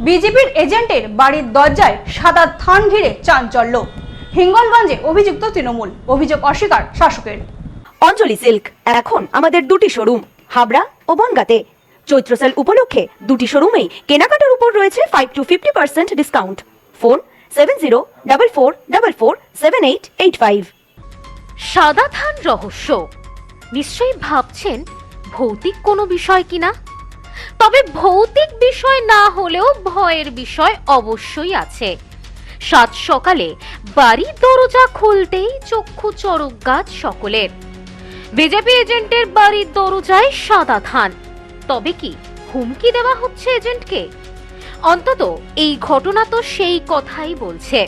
বিজেপির এজেন্টের বাড়ির দরজায় সাদা থান ঘিরে চাঞ্চল্য। হিঙ্গলগঞ্জে অভিযুক্ত তৃণমূল, অভিযোগ অস্বীকার শাসকের। অঞ্জলি সিল্ক এখন আমাদের দুটি শোরুম হাবড়া ও বনগাঁতে। চৈত্র সেল উপলক্ষে দুটি শোরুমেই কেনাকাটার উপর রয়েছে 5 to 50% ডিসকাউন্ট। ফোন 7044447885। সাদা থান রহস্য নিশ্চয়ই ভাবছেন ভৌতিক কোনো বিষয় কিনা। তবে ভৌতিক বিষয় না হলেও ভয়ের বিষয় অবশ্যই আছে। সাত সকালে বাড়ি দরজা খুলতেই চক্ষু চড়ক গাছ সকলের। বিজেপি এজেন্টের বাড়ির দরজায় সাদা থান। তবে কি হুমকি দেওয়া হচ্ছে এজেন্টকে? অন্তত এই ঘটনা তো সেই কথাই বলছে।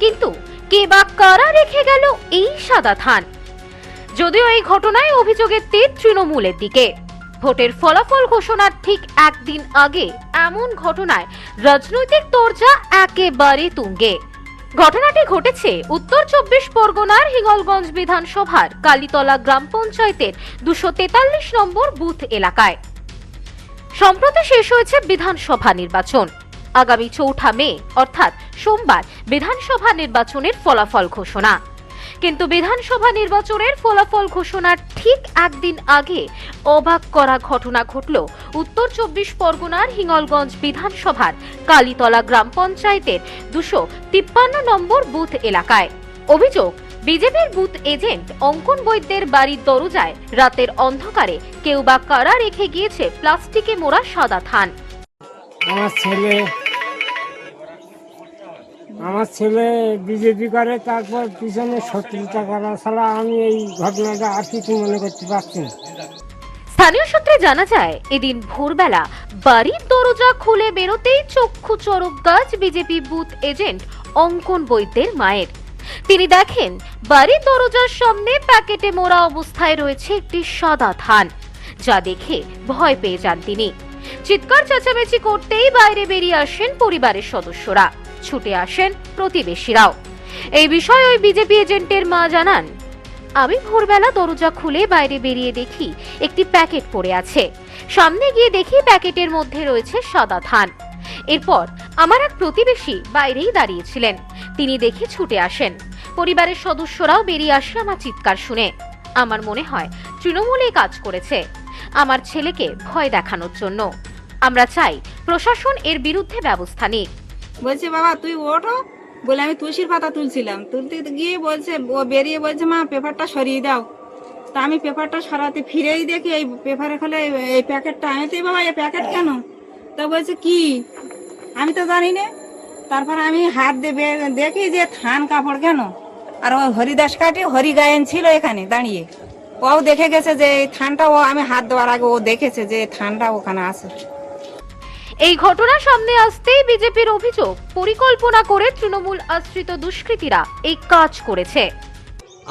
কিন্তু কে বা কারা রেখে গেল এই সাদা থান? যদিও এই ঘটনায় অভিযোগের তীর তৃণমূলের দিকে। ভোটের ফলাফল ঘোষণার ঠিক একদিন আগে এমন ঘটনায় রাজনৈতিক তোড়জা একেবারে তুঙ্গে। ঘটনাটি ঘটেছে উত্তর 24 পরগনার হিঙ্গলগঞ্জ বিধানসভার কালীতলা গ্রাম পঞ্চায়েতের 243 নম্বর বুথ এলাকায়। সম্প্রতি শেষ হয়েছে বিধানসভা নির্বাচন। আগামী 4 মে অর্থাৎ সোমবার বিধানসভা নির্বাচনের ফলাফল ঘোষণা। কিন্তু বিধানসভা নির্বাচনের ফলাফল ঘোষণার ঠিক একদিন আগে অবাক করা ঘটনা ঘটল উত্তর 24 পরগনার হিঙ্গলগঞ্জ বিধানসভার কালীতলা গ্রাম পঞ্চায়েতের 253 নম্বর বুথ এলাকায়। অভিযোগ, বিজেপির বুথ এজেন্ট অঙ্কন বৈদ্যের বাড়ির দরজায় রাতের অন্ধকারে কেউ বা কারা রেখে গিয়েছে প্লাস্টিকে মোড়া সাদা থান। আমার ছেলে বিজেপি করে, তারপর পিছনে শত্রুতা করা ছাড়া আমি এই ঘটনাটা আর কিছু মনে করতে পারছি না। স্থানীয় সূত্রে জানা যায়, এদিন ভোরবেলা বাড়ির দরজা খুলে বেরোতেই চক্ষু চড়ক গাছ বিজেপি বুথ এজেন্ট অঙ্কন বৈদ্যের মায়ের। তিনি দেখেন বাড়ির দরজার সামনে প্যাকেটে মোড়া অবস্থায় রয়েছে একটি সাদা থান, যা দেখে ভয় পেয়ে যান তিনি। চিৎকার চেঁচামেচি করতেই বাইরে বেরিয়ে আসেন পরিবারের সদস্যরা, ছুটে আসেন প্রতিবেশীরাও। এই বিষয়ে ওই বিজেপি এজেন্টের মা জানান, আমি ভোরবেলা দরজা খুলে বাইরে বেরিয়ে দেখি একটি প্যাকেট পড়ে আছে। সামনে গিয়ে দেখি প্যাকেটের মধ্যে রয়েছে সাদা থান। এরপর আমার এক প্রতিবেশী বাইরেই দাঁড়িয়েছিলেন, তিনি দেখে ছুটে আসেন। পরিবারের সদস্যরাও বেরিয়ে আসে আমার চিৎকার শুনে। আমার মনে হয় তৃণমূলই কাজ করেছে আমার ছেলেকে ভয় দেখানোর জন্য। আমরা চাই প্রশাসন এর বিরুদ্ধে ব্যবস্থা নিক। বলছে বাবা তুই ওঠো বলে আমি তুলসীর পাতা তুলছিলাম, তুলতে গিয়ে বলছে ও বেরিয়ে বলছে মা পেপারটা সরিয়ে দাও। তা আমি পেপারটা সরাতে ফিরেই দেখি এই পেপারে খোলে এই প্যাকেটটা। আমি তো বাবা এই প্যাকেট কেন? তা বলছে কি আমি তো জানি না। তারপর আমি হাত দিয়ে দেখি যে থান কাপড় কেন। আর ও হরিদাস কাটি হরি গায়েন ছিল এখানে দাঁড়িয়ে, ও দেখে গেছে যে এই থানটা, ও আমি হাত দেওয়ার আগে ও দেখেছে যে থানটা ওখানে আছে। এই ঘটনা সামনে আসতেই বিজেপির অভিযোগ, পরিকল্পনা করে তৃণমূল আশ্রিত দুষ্কৃতীরা এই কাজ করেছে।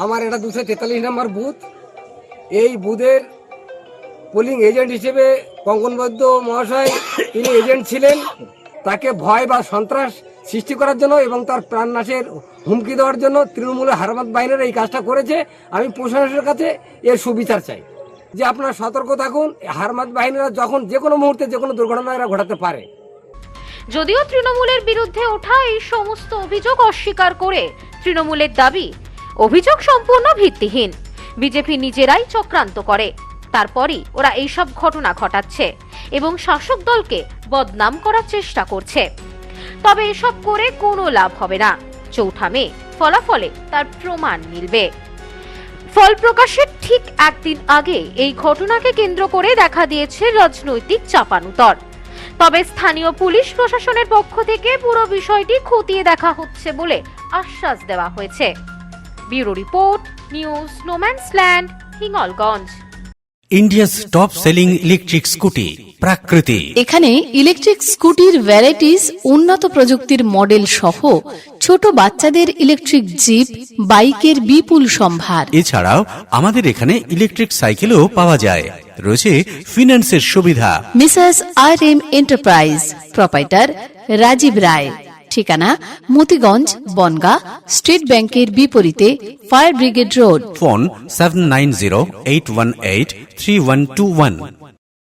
আমার এটা 243 নম্বর বুথ। এই বুথের পোলিং এজেন্ট হিসেবে কঙ্কন বৈদ্য মহাশয় তিনি এজেন্ট ছিলেন। তাকে ভয় বা সন্ত্রাস সৃষ্টি করার জন্য এবং তার প্রাণনাশের হুমকি দেওয়ার জন্য তৃণমূলের হারমাত বাহিনীরা এই কাজটা করেছে। আমি প্রশাসনের কাছে এর সুবিচার চাই যে আপনারা সতর্ক থাকুন। হারমাত বাহিনীরা যখন যে কোনো মুহূর্তে যে কোনো দুর্ঘটনা এরা ঘটাতে পারে। যদিও তৃণমূলের বিরুদ্ধে ওঠা এই সমস্ত অভিযোগ অস্বীকার করে তৃণমূলের দাবি, অভিযোগ সম্পূর্ণ ভিত্তিহীন। বিজেপি নিজেরাই চক্রান্ত করে, তারপরই ওরা এইসব ঘটনা ঘটাচ্ছে এবং শাসক দলকে বদনাম করার চেষ্টা করছে। তবে এসব করে কোনো লাভ হবে না। 4 মে ফলাফলে তার প্রমাণ মিলবে। ফল প্রকাশের ঠিক একদিন আগে এই ঘটনাকে কেন্দ্র করে দেখা দিয়েছে রাজনৈতিক চাপানুতর। তবে স্থানীয় পুলিশ প্রশাসনের পক্ষ থেকে পুরো বিষয়টি খতিয়ে দেখা হচ্ছে বলে আশ্বাস দেওয়া হয়েছে। Bureau report, news no man's land, Hingalganj. India's top selling electric scooty প্রাকৃতি। এখানে ইলেকট্রিক স্কুটির ভ্যারাইটিস, উন্নত প্রযুক্তির মডেল সহ ছোট বাচ্চাদের ইলেকট্রিক জিপ, বাইকের বিপুল সম্ভার। এছাড়াও আমাদের এখানে ইলেকট্রিক সাইকেলও পাওয়া যায়। রয়েছে ফিন্যান্সের সুবিধা। Mrs RM enterprise, proprietor Rajib Roy. ঠিকানা মতিগঞ্জ, বনগাঁ, স্টেট ব্যাংকের বিপরীতে, ফায়ার ব্রিগেড রোড। ফোন 7908183121।